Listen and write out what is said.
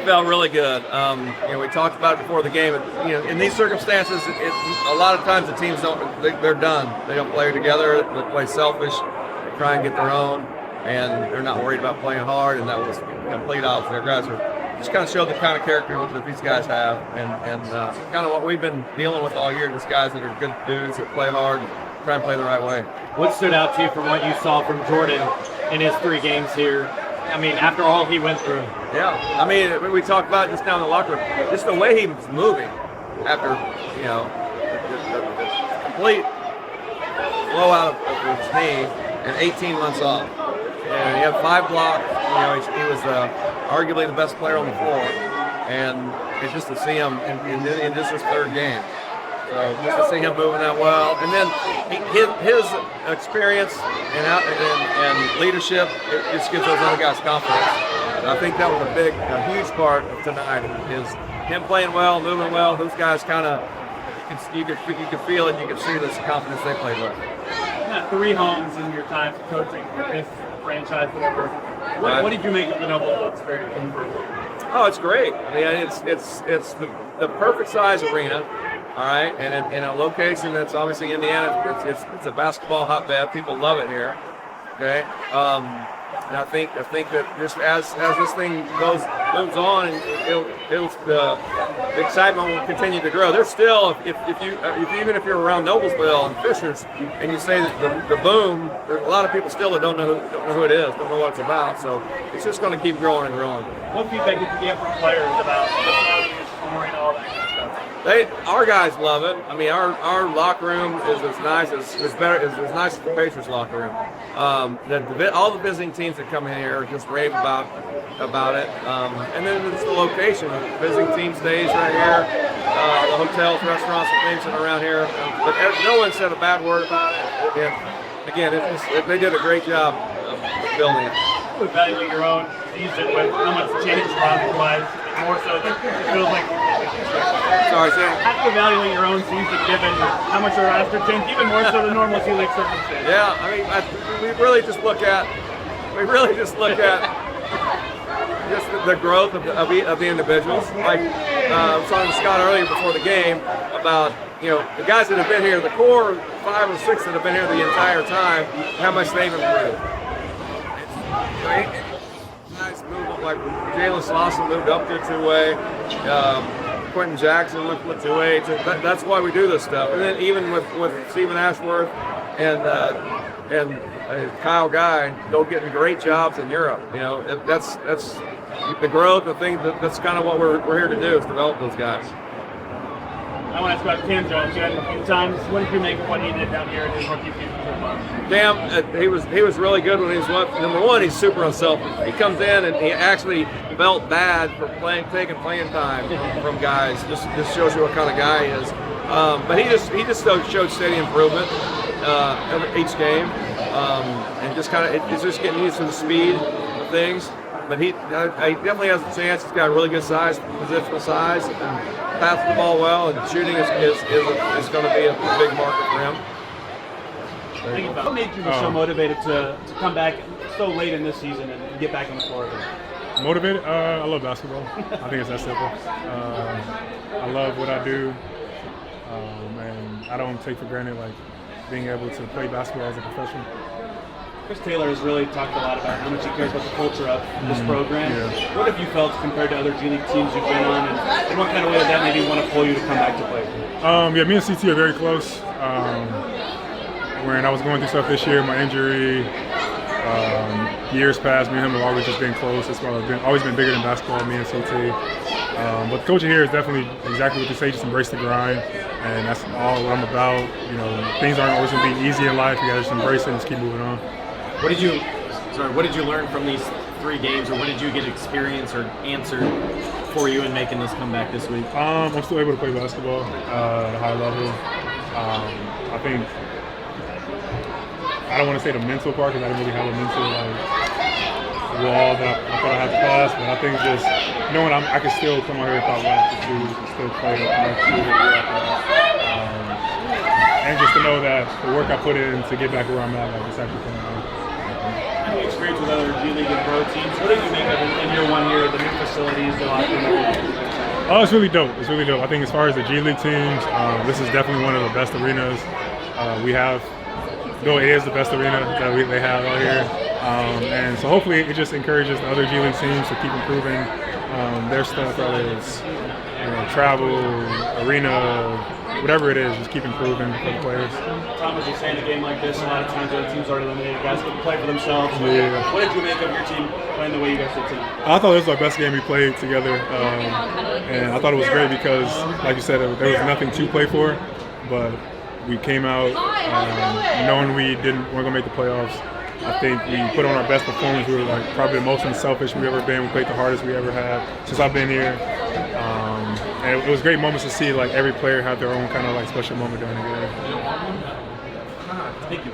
felt really good. We talked about it before the game. In these circumstances, a lot of times the teams they're done. They don't play together. They play selfish. They try and get their own, and they're not worried about playing hard. And that was complete opposite. Their guys are just kind of showed the kind of character that these guys have, and kind of what we've been dealing with all year. These guys that are good dudes that play hard, and try and play the right way. What stood out to you from what you saw from Jordan in his 3 games here? I mean, after all he went through. Yeah, I mean, we talked about it just now in the locker room, just the way he was moving after, the complete blowout of his knee and 18 months off. And he had 5 blocks. He was arguably the best player on the floor, and it's just to see him in just his 3rd game. So just to see him moving that well, and then his experience and leadership, it just gives those other guys confidence. And I think that was a huge part of tonight is him playing well, moving well. Those guys kind of you could feel it, you could see this confidence they played with. Yeah, 3 homes in your time coaching this franchise, whatever. What did you make of the Noblesville experience? Oh, it's great. I mean, it's the perfect size arena. All right, and in a location that's obviously Indiana, it's a basketball hotbed. People love it here. Okay, and I think that just as this thing moves on, the excitement will continue to grow. There's still, even if you're around Noblesville and Fishers, and you say that the boom, there's a lot of people still that don't know who it is, don't know what it's about. So it's just going to keep growing and growing. What feedback did you get from players about the scoring, all that kind of stuff? Our guys love it. I mean, our locker room is as nice as the Pacers locker room. All the visiting teams that come in here just rave about it. And then it's the location. The visiting team stays right here. The hotels, restaurants, and things that are around here. But no one said a bad word about it. And again, they did a great job of building it. You evaluate your own season with how much changed roster-wise, more so it feels like. Sorry, Sam. How do you evaluate your own season given how much your roster changed, even more so than normal season circumstances? Yeah, I mean, we really just look at just the growth of the individuals. Like I was talking to Scott earlier before the game about the guys that have been here, the core 5 or 6 that have been here the entire time, how much they've improved. Nice movement, like Jalen Slauson moved up there 2-way. Quentin Jackson moved 2-way. That's why we do this stuff. And then even with Stephen Ashworth and Kyle Guy, they'll get great jobs in Europe. That's the growth. The thing that's kind of what we're here to do is develop those guys. I want to ask about Cam Jones. You had him a few times. What did you make of what he did down here in his rookie season so far? Cam, he was really good when he was number one. He's super unselfish. He comes in and he actually felt bad for taking playing time from guys. Just shows you what kind of guy he is. But he just showed steady improvement each game, and just kind of it's just getting used to the speed of things. But he definitely has a chance. He's got really good size, positional size, and passes the ball well, and shooting is going to be a big market for him. What made you so motivated to come back so late in this season and get back on the floor again? Motivated? I love basketball. I think it's that simple. I love what I do, and I don't take for granted being able to play basketball as a professional. Chris Taylor has really talked a lot about how much he cares about the culture of this program. Yeah. What have you felt compared to other G League teams you've been on, and what kind of way did that maybe want to pull you to come back to play? Yeah, me and CT are very close. When I was going through stuff this year, my injury, years past, me and him have always just been close. It's always been bigger than basketball, me and CT. But coaching here is definitely exactly what you say, just embrace the grind, and that's all what I'm about. Things aren't always going to be easy in life. You got to just embrace it and just keep moving on. What did you learn from these 3 games, or what did you get experience or answer for you in making this comeback this week? I'm still able to play basketball at a high level. I think I don't want to say the mental part because I didn't really have a mental wall that I thought I had to pass, but I think just knowing I can still come out here if I want to still play and just to know that the work I put in to get back where I'm at, it's actually coming out. How do you experience experience with other G League and pro teams. What did you make of it in your 1 year, the new facilities, the locker room? Oh, it's really dope. It's really dope. I think as far as the G League teams, this is definitely one of the best arenas we have. Though it is the best arena that they have out here. And so hopefully it just encourages the other G League teams to keep improving their stuff, whether it's travel, arena, whatever it is, just keep improving for the players. Tom, as you say, in a game like this, a lot of times when the team's already eliminated, guys get to play for themselves. Yeah. What did you make of your team playing the way you guys did tonight? I thought this was our best game we played together, and I thought it was great because, like you said, there was nothing to play for, but we came out knowing we weren't going to make the playoffs. I think we put on our best performance. We were probably the most unselfish we've ever been. We played the hardest we ever have since I've been here. And it was great moments to see every player have their own kind of special moment during the game. Thank you.